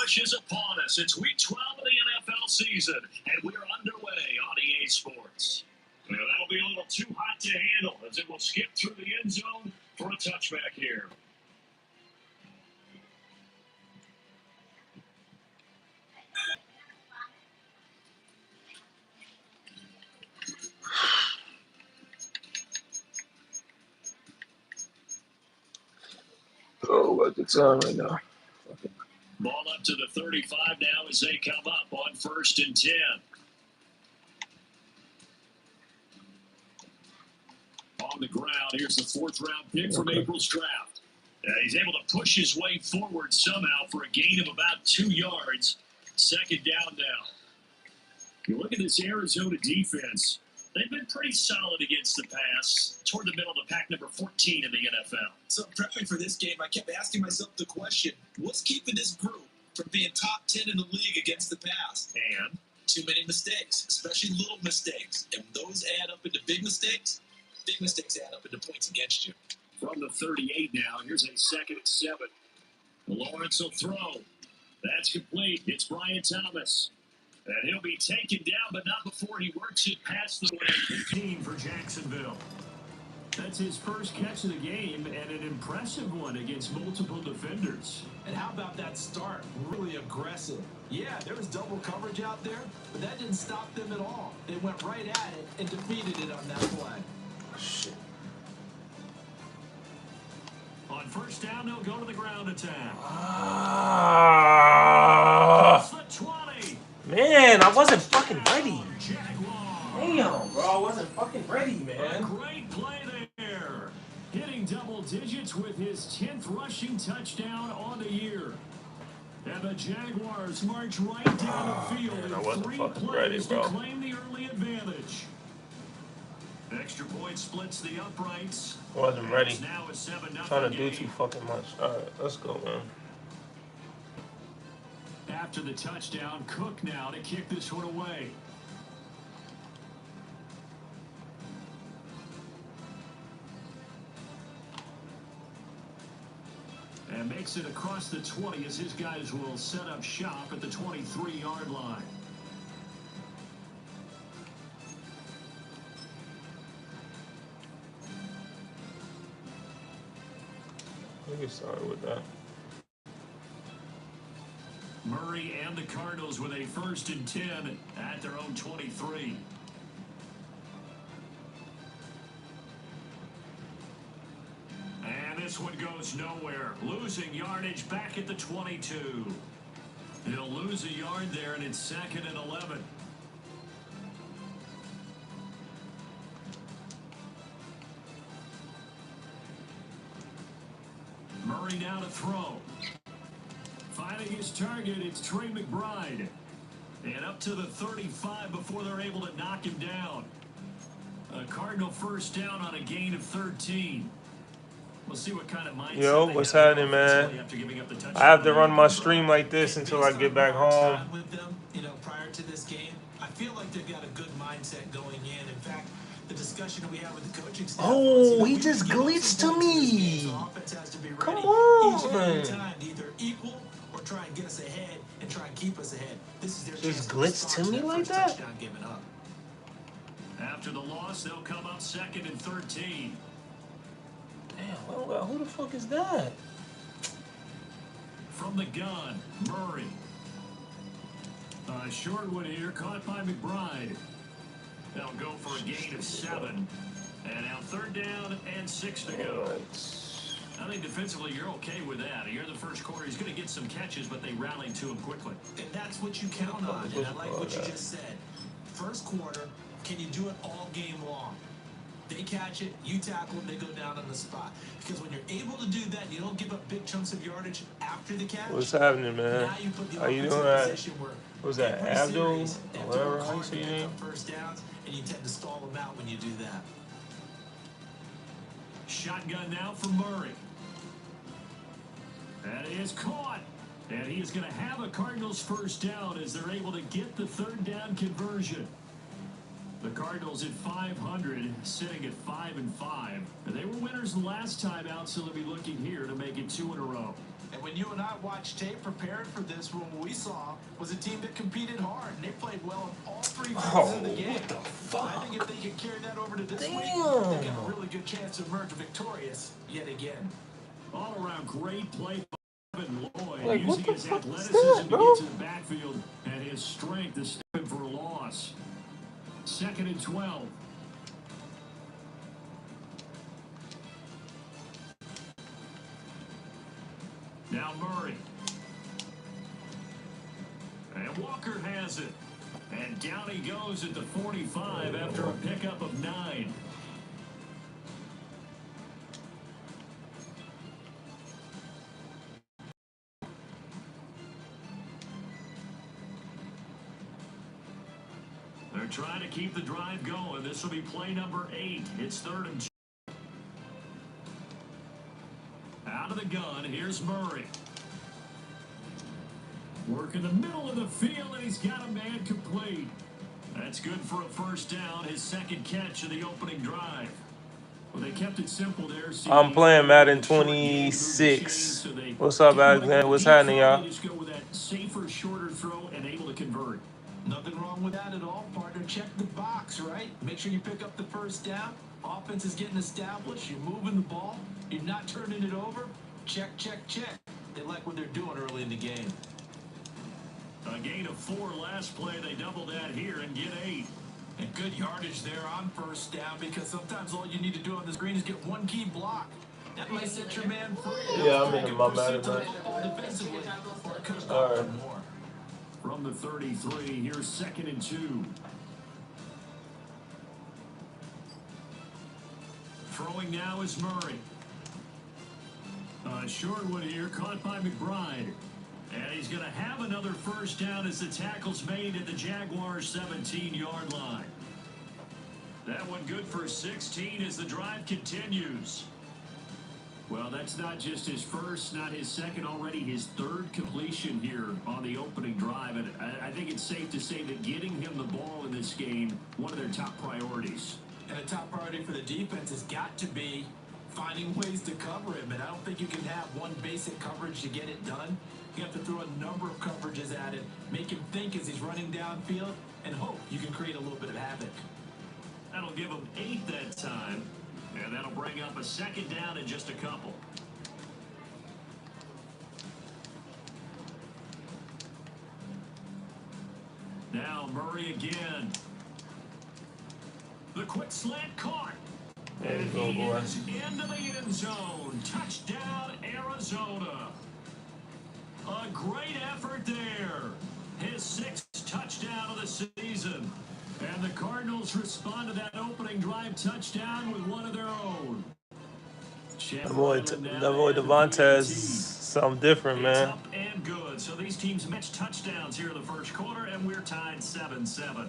push is upon us. It's week 12 of the NFL season, and we are underway on EA Sports. Now, that'll be a little too hot to handle as it will skip through the end zone for a touchback here. Oh, what's the time right now? Ball up to the 35 now as they come up on 1st and 10. On the ground, here's the 4th-round pick from April's draft. He's able to push his way forward somehow for a gain of about 2 yards. 2nd down now. You look at this Arizona defense. They've been pretty solid against the pass, toward the middle of the pack, number 14 in the NFL. So prepping for this game, I kept asking myself the question, what's keeping this group from being top 10 in the league against the pass? And too many mistakes, especially little mistakes. And those add up into big mistakes add up into points against you. From the 38 now, here's a 2nd and 7. Lawrence will throw. That's complete. It's Brian Thomas. And he'll be taken down, but not before he works it past the 15 for Jacksonville. That's his first catch of the game, and an impressive one against multiple defenders. And how about that start? Really aggressive. Yeah, there was double coverage out there, but that didn't stop them at all. They went right at it and defeated it on that play. Shit. On 1st down, they'll go to the ground attack. It's the 20. Man, I wasn't fucking ready. Damn, bro, I wasn't fucking ready, man. A great play there. Hitting double digits with his 10th rushing touchdown on the year. And the Jaguars march right down the field in 3 plays to claim the early advantage. Extra point splits the uprights. I wasn't ready. Now a 7-0 Trying to do too fucking much. Alright, let's go, man. After the touchdown, Cook now to kick this one away. And makes it across the 20 as his guys will set up shop at the 23-yard line. Let me start with that. Murray and the Cardinals with a 1st and 10 at their own 23. And this one goes nowhere. Losing yardage back at the 22. He'll lose a yard there, and it's 2nd and 11. Murray now to throw. Finding his target, it's Trey McBride. And up to the 35 before they're able to knock him down. A Cardinal 1st down on a gain of 13. We'll see what kind of mindset. Yo, what's happening, man? I have to run my stream like this until I get back home. With them, prior to this game, I feel like they've got a good mindset going in. In fact, the discussion that we had with the coaching staff. Oh, he just glitched to me. Come on. Each time to either equal or try and get us ahead and try and keep us ahead. This is their just glitched to me like that. After the loss, they'll come up 2nd and 13. Damn, who the fuck is that? From the gun, Murray. Short one here, caught by McBride. They'll go for a gain of 7. And now 3rd down and 6 to go. I think defensively you're okay with that. Here in the first quarter, he's going to get some catches, but they rallied to him quickly. And that's what you count on. And I like what you just said. First quarter, can you do it all game long? They catch it, you tackle them, they go down on the spot. Because when you're able to do that, you don't give up big chunks of yardage after the catch. What's happening, man? Now you put the How you doing that? What's that, Abdul? Or whatever, how you say your name? First downs, and you tend to stall them out when you do that. Shotgun now for Murray. That is caught. And he is going to have a Cardinals 1st down as they're able to get the 3rd down conversion. The Cardinals at 500, sitting at 5-5. They were winners the last time out, so they'll be looking here to make it 2 in a row. And when you and I watched tape prepared for this, what we saw was a team that competed hard, and they played well in all three phases of the game. What the fuck? I think if they can carry that over to this week, they've got a really good chance to emerge victorious yet again. All around great play by Evan Lloyd, Like, using what the his fuck is athleticism that, to bro? get to the backfield and his strength to step in for a loss. 2nd and 12. Now Murray. And Walker has it. And down he goes at the 45 after a pickup of 9. They're trying to keep the drive going. This will be play number 8. It's 3rd and 2. Out of the gun, here's Murray. Work in the middle of the field, and he's got a man complete. That's good for a first down, his second catch of the opening drive. Well, they kept it simple there. I'm playing Madden 26. What's up, Alexander? What's happening, y'all? Just go with that safer, shorter throw and able to convert. Nothing wrong with that at all, partner. Check the box, right? Make sure you pick up the first down. Offense is getting established. You're moving the ball. You're not turning it over. Check, check, check. They like what they're doing early in the game. A gain of 4 last play. They double that here and get 8. And good yardage there on first down, because sometimes all you need to do on the screen is get one key block. That might set your man free. Yeah, I'm in my Madden. Defensively. All right. From the 33, here's 2nd and 2. Throwing now is Murray. Short one here, caught by McBride. And he's going to have another first down as the tackle's made at the Jaguars' 17-yard line. That one good for 16 as the drive continues. Well, that's not just his first, not his second, already his 3rd completion here on the opening drive. And I think it's safe to say that getting him the ball in this game, one of their top priorities. And a top priority for the defense has got to be finding ways to cover him. And I don't think you can have one basic coverage to get it done. You have to throw a number of coverages at it, make him think as he's running downfield, and hope you can create a little bit of havoc. That'll give him 8 that time, and that'll bring up a 2nd down in just a couple. Now Murray again. The quick slant caught. There you And go, he boy. is into the end zone. Touchdown, Arizona. A great effort there. His 6th touchdown of the season. And the Cardinals respond to that opening drive touchdown with one of their own. That boy Devontae's something different, It's man. up and good. So these teams match touchdowns here in the first quarter, and we're tied 7-7.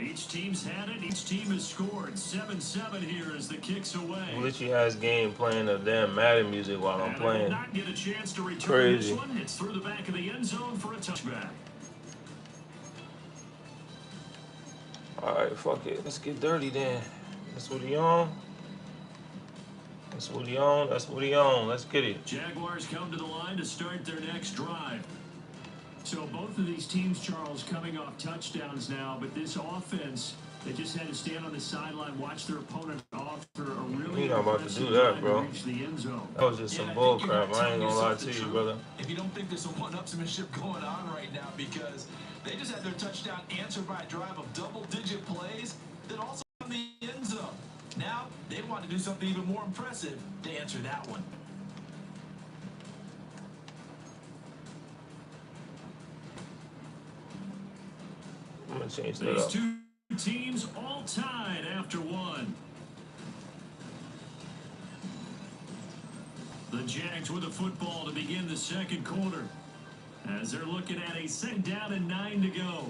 Each team's had it. Each team has scored. 7-7 here as the kicks away. Literally has game playing the damn Madden music while I'm And playing. will not get a chance to return Crazy. this one. It's through the back of the end zone for a touchback. All right, fuck it. Let's get dirty then. That's what he on. That's what he on. That's what he on. Let's get it. Jaguars come to the line to start their next drive. So both of these teams, Charles, coming off touchdowns now, but this offense, they just had to stand on the sideline, watch their opponent offer a really You're not about to do that, bro. reach the end zone. That was just some bull crap. I ain't gonna lie to you, brother. If you don't think there's some one-upsmanship going on right now, because they just had their touchdown answered by a drive of double-digit plays that also in the end zone. Now, they want to do something even more impressive to answer that one. I'm gonna change that These up. two teams all tied after one. The Jags with the football to begin the second quarter, as they're looking at a 2nd down and 9 to go.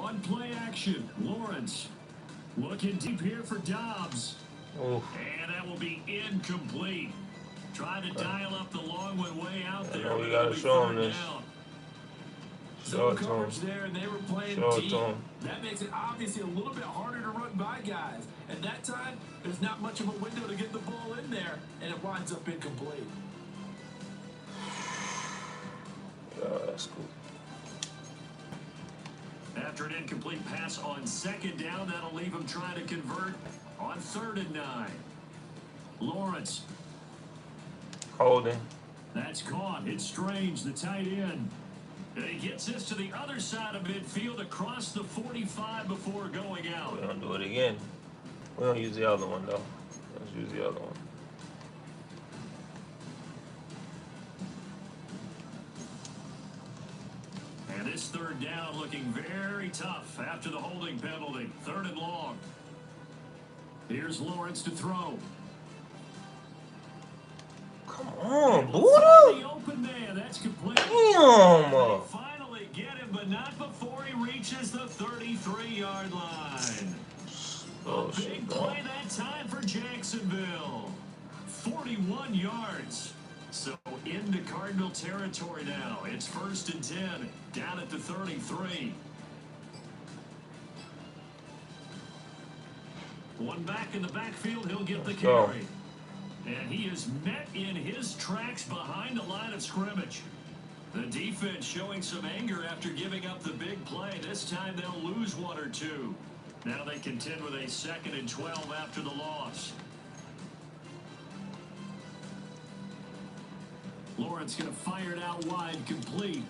On play action, Lawrence looking deep here for Dobbs. Oof. And that will be incomplete. Trying to dial up the long one way out there. We gotta show him this. So coverage there, and they were playing deep. Him. That makes it obviously a little bit harder to run by guys. At that time, there's not much of a window to get the ball in there, and it winds up incomplete. Yeah, that's cool. After an incomplete pass on second down, that'll leave him trying to convert on 3rd and 9. Lawrence. Holding. That's caught. It's Strange, the tight end. And he gets this to the other side of midfield across the 45 before going out. We don't do it again. We don't use the other one, though. Let's use the other one. And this 3rd down looking very tough after the holding penalty. 3rd and long. Here's Lawrence to throw. Come on, The Buddha! open man, that's complete. Damn! They finally get him, but not before he reaches the 33-yard line. Oh, A big play that time for Jacksonville. 41 yards. So into Cardinal territory now. It's 1st and 10, down at the 33. One back in the backfield, he'll get the carry. And he is met in his tracks behind the line of scrimmage. The defense showing some anger after giving up the big play. This time they'll lose 1 or 2. Now they contend with a 2nd and 12 after the loss. Lawrence going to fire it out wide, complete.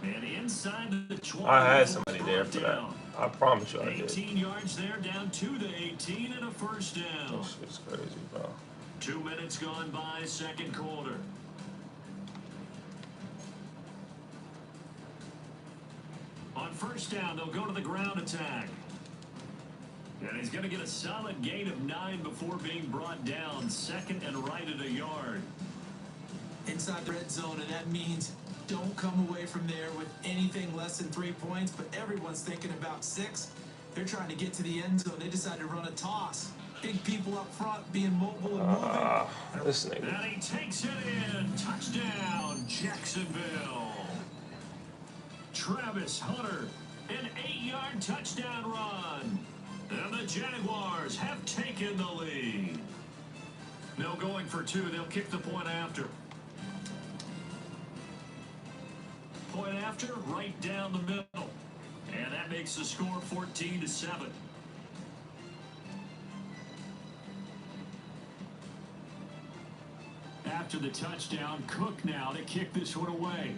And inside the 12. I had somebody there for that. I promise you I did. 18 yards there, down to the 18 and a 1st down. This shit's crazy, bro. 2 minutes gone by, 2nd quarter. On 1st down, they'll go to the ground attack. And he's going to get a solid gain of 9 before being brought down. 2nd and right at a yard. Inside the red zone, and that means don't come away from there with anything less than 3 points, but everyone's thinking about 6. They're trying to get to the end zone. They decide to run a toss. Big people up front being mobile and moving. This nigga. And he takes it in. Touchdown, Jacksonville. Travis Hunter, an 8-yard touchdown run. And the Jaguars have taken the lead. No going for 2. They'll kick the point after. Point after, right down the middle. And that makes the score 14-7. After the touchdown, Cook now to kick this one away.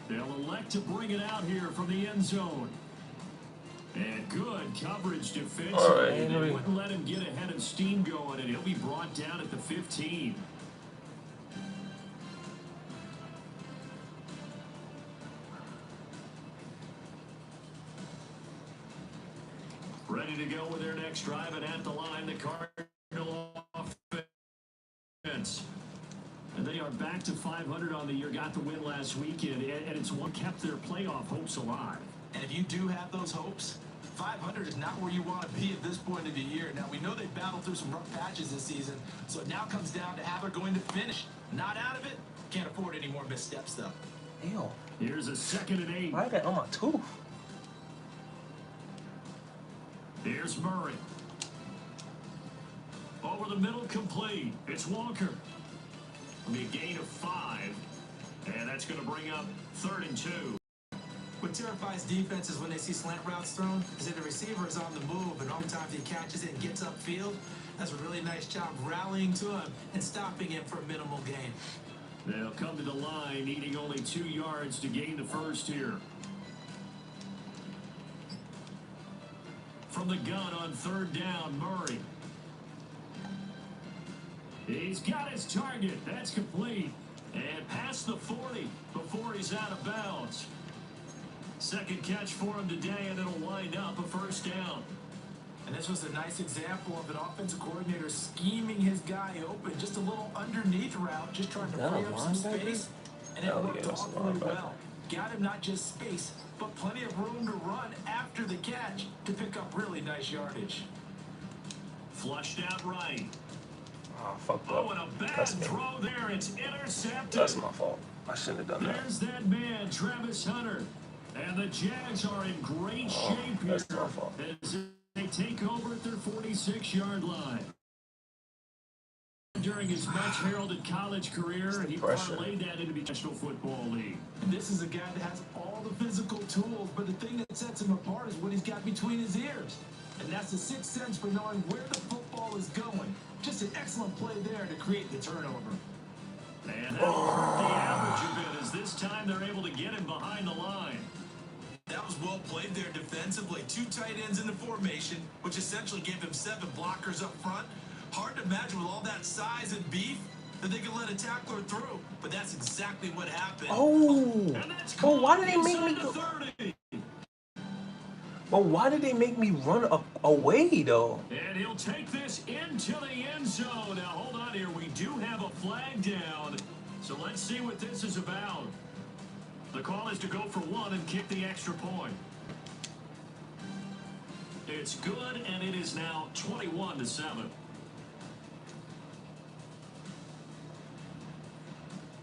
They'll elect to bring it out here from the end zone. And good coverage defensively. All right, they wouldn't let him get ahead of steam going, and he'll be brought down at the 15. Ready to go with their next drive, and at the line, the Cardinal offense. And they are back to 500 on the year, got the win last weekend, and it's what kept their playoff hopes alive. And if you do have those hopes, 500 is not where you want to be at this point of the year. Now, we know they battled through some rough patches this season, so it now comes down to how they're going to finish. Not out of it. Can't afford any more missteps, though. Ew. Here's a 2nd and 8. Why that on my tooth? Here's Murray. Over the middle, complete. It's Walker. It'll be a gain of 5. And that's going to bring up 3rd and 2. What terrifies defenses when they see slant routes thrown is that the receiver is on the move, and oftentimes he catches it and gets upfield. That's a really nice job rallying to him and stopping him for a minimal gain. They'll come to the line, needing only 2 yards to gain the first here. From the gun on 3rd down, Murray. He's got his target. That's complete. And past the 40 before he's out of bounds. 2nd catch for him today, and it'll wind up a 1st down. And this was a nice example of an offensive coordinator scheming his guy open. Just a little underneath route, just trying to free up some space. and it worked awfully well. Got him not just space, but plenty of room to run after the catch to pick up really nice yardage. Flushed out right. Oh, fucked up. Oh, and a bad throw there. It's intercepted. That's my fault. I shouldn't have done that. There's that man, Travis Hunter. And the Jags are in great shape here that's my fault. as they take over at their 46-yard line. During his much-heralded college career, he parlayed that into the National Football League. This is a guy that has all the physical tools, but the thing that sets him apart is what he's got between his ears. And that's the sixth sense for knowing where the football is going. Just an excellent play there to create the turnover. And that'll hurt the average a bit as this time they're able to get him behind the line. That was well played there defensively. 2 tight ends in the formation, which essentially gave him 7 blockers up front. Hard to imagine with all that size and beef that they could let a tackler through, but that's exactly what happened. Oh, why did they make me go? But why did they make me run away, though? And he'll take this into the end zone. Now, hold on here. We do have a flag down. So let's see what this is about. The call is to go for 1 and kick the extra point. It's good, and it is now 21-7.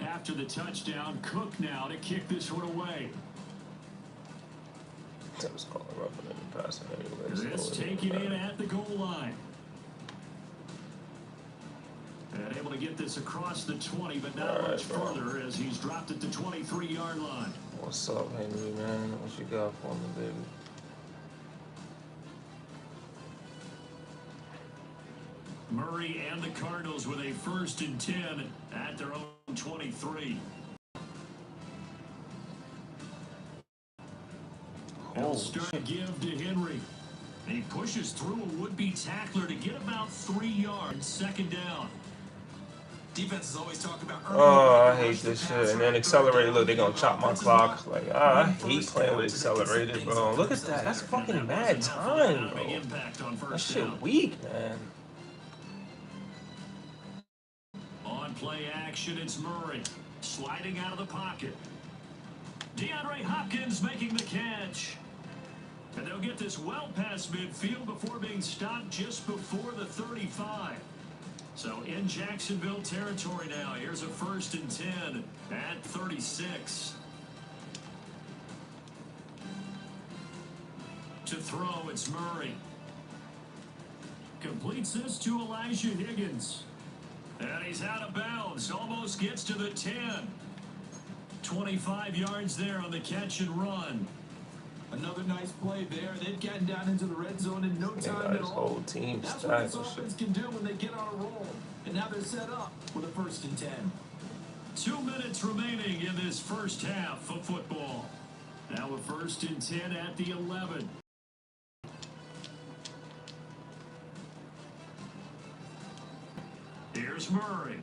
After the touchdown, Cook now to kick this one away. That was called roughing it and passing anyway. This taken in at the goal line. And able to get this across the 20, but not much further as he's dropped at the 23-yard line. What's up, Henry, man? What you got for me, baby? Murray and the Cardinals with a 1st and 10 at their own 23. He'll start to give to Henry. He pushes through a would-be tackler to get about 3 yards, 2nd down. Defenses always talk about I hate this shit. And then accelerated, look, they're gonna chop my clock. Like, I hate playing with accelerated, bro. Look at that. That's fucking mad time, bro. That shit weak, man. On play action, it's Murray. Sliding out of the pocket. DeAndre Hopkins making the catch. And they'll get this well past midfield before being stopped just before the 35. So in Jacksonville territory now. Here's a 1st and 10 at 36. To throw, it's Murray. Completes this to Elijah Higgins. And he's out of bounds. Almost gets to the 10. 25 yards there on the catch and run. Another nice play there. They've gotten down into the red zone in no time at all. Whole team That's what this offense can do when they get on a roll. And now they're set up with a 1st and 10. 2 minutes remaining in this first half of football. Now a 1st and 10 at the 11. Here's Murray.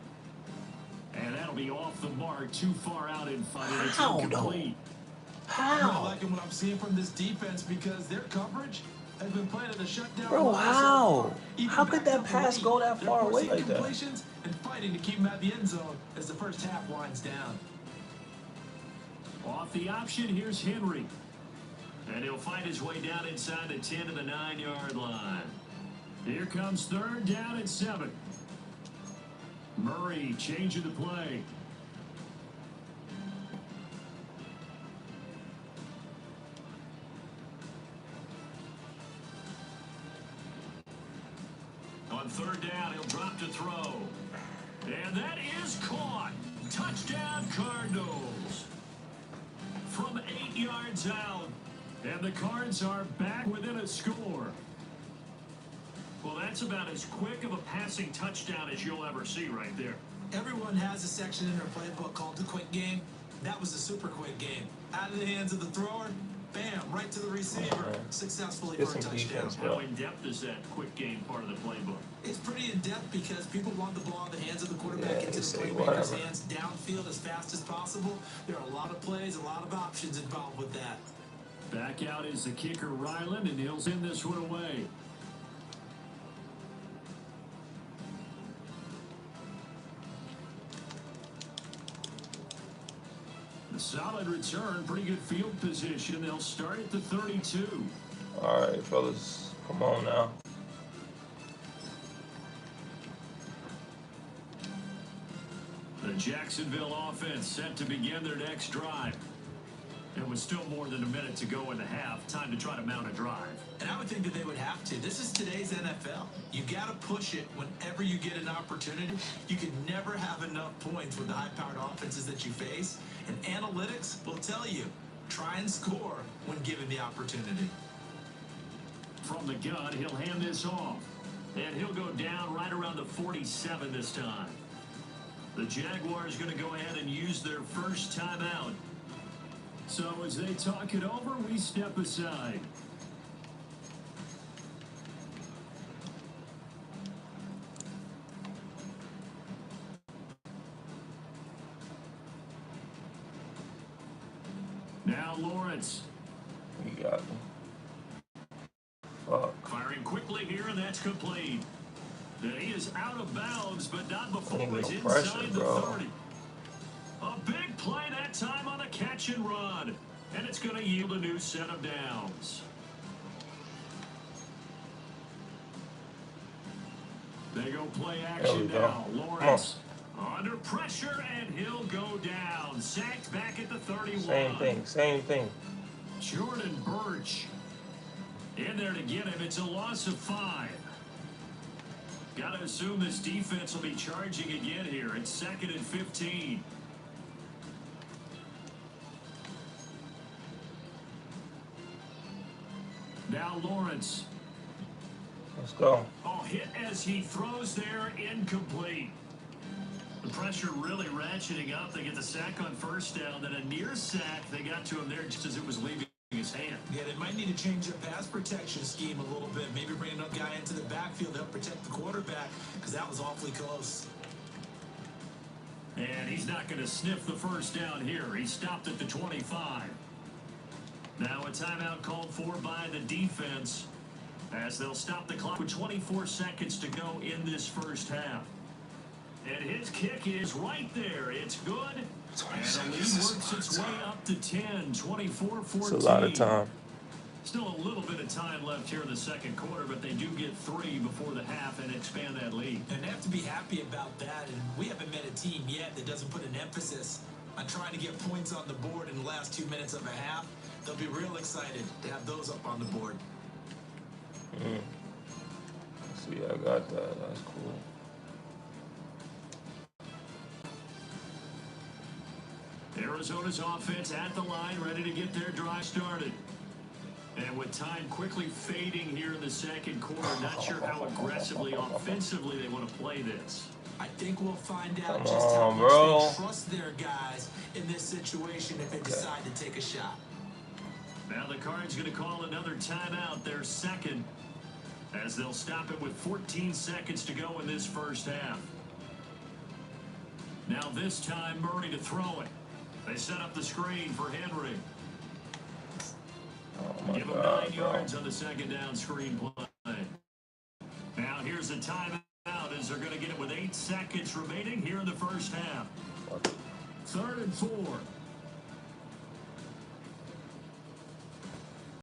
And that'll be off the mark, too far out in front. It's incomplete. I'm not liking what I'm seeing from this defense because their coverage has been playing at a shutdown. Bro, how? How could that pass go that far away like that? And fighting to keep him at the end zone as the first half winds down. Off the option, here's Henry. And he'll find his way down inside the 10 to the 9-yard line. Here comes 3rd down at 7. Murray changing the play. On 3rd down, he'll drop to throw. And that is caught. Touchdown, Cardinals. From 8 yards out. And the Cards are back within a score. Well, that's about as quick of a passing touchdown as you'll ever see right there. Everyone has a section in their playbook called the quick game. That was a super quick game. Out of the hands of the thrower, bam, right to the receiver. Successfully for a touchdown. How in-depth is that quick game part of the playbook? It's pretty in-depth because people want the ball in the hands of the quarterback into the playmaker's hands downfield as fast as possible. There are a lot of plays, a lot of options involved with that. Back out is the kicker, Ryland, and he'll send this one away. A solid return, pretty good field position. They'll start at the 32. All right, fellas, come on now. The Jacksonville offense set to begin their next drive. It was still more than a minute to go in the half. Time to try to mount a drive. And I would think that they would have to. This is today's NFL. You got to push it whenever you get an opportunity. You can never have enough points with the high-powered offenses that you face. And analytics will tell you, try and score when given the opportunity. From the gun, he'll hand this off. And he'll go down right around the 47 this time. The Jaguars going to go ahead and use their first timeout. So as they talk it over, we step aside. Now Lawrence. You got me. Fuck. Firing quickly here, and that's complete. He is out of bounds, but not before he's inside the 30. A big play that time on a catch and run. And it's going to yield a new set of downs. They go play action now. Lawrence under pressure, and he'll go down. Sacked back at the 31. Same thing. Jordan Birch in there to get him. It's a loss of 5. Got to assume this defense will be charging again here. It's 2nd and 15. Now Lawrence. Let's go. Oh, hit as he throws there, incomplete. The pressure really ratcheting up. They get the sack on first down, then a near sack. They got to him there just as it was leaving his hand. Yeah, they might need to change their pass protection scheme a little bit. Maybe bring another guy into the backfield to help protect the quarterback, because that was awfully close. And he's not going to sniff the first down here. He stopped at the 25. Now a timeout called for by the defense as they'll stop the clock with 24 seconds to go in this first half. And his kick is right there. It's good. And the lead works its way up to 10, 24-14. It's a lot of time. Still a little bit of time left here in the second quarter, but they do get 3 before the half and expand that lead. And they have to be happy about that. And we haven't met a team yet that doesn't put an emphasis on trying to get points on the board in the last 2 minutes of a half. They'll be real excited to have those up on the board. See, I got that. That's cool. Arizona's offense at the line, ready to get their drive started. And with time quickly fading here in the second quarter, not sure how aggressively, offensively they want to play this. I think we'll find out Come just how on, much bro. they trust their guys in this situation if they decide to take a shot. Now the Cards going to call another timeout, their second, as they'll stop it with 14 seconds to go in this first half. Now this time Murray to throw it. They set up the screen for Henry. Give him 9 yards on the second down screen play. Now here's a timeout as they're going to get it with 8 seconds remaining here in the first half. 3rd and 4.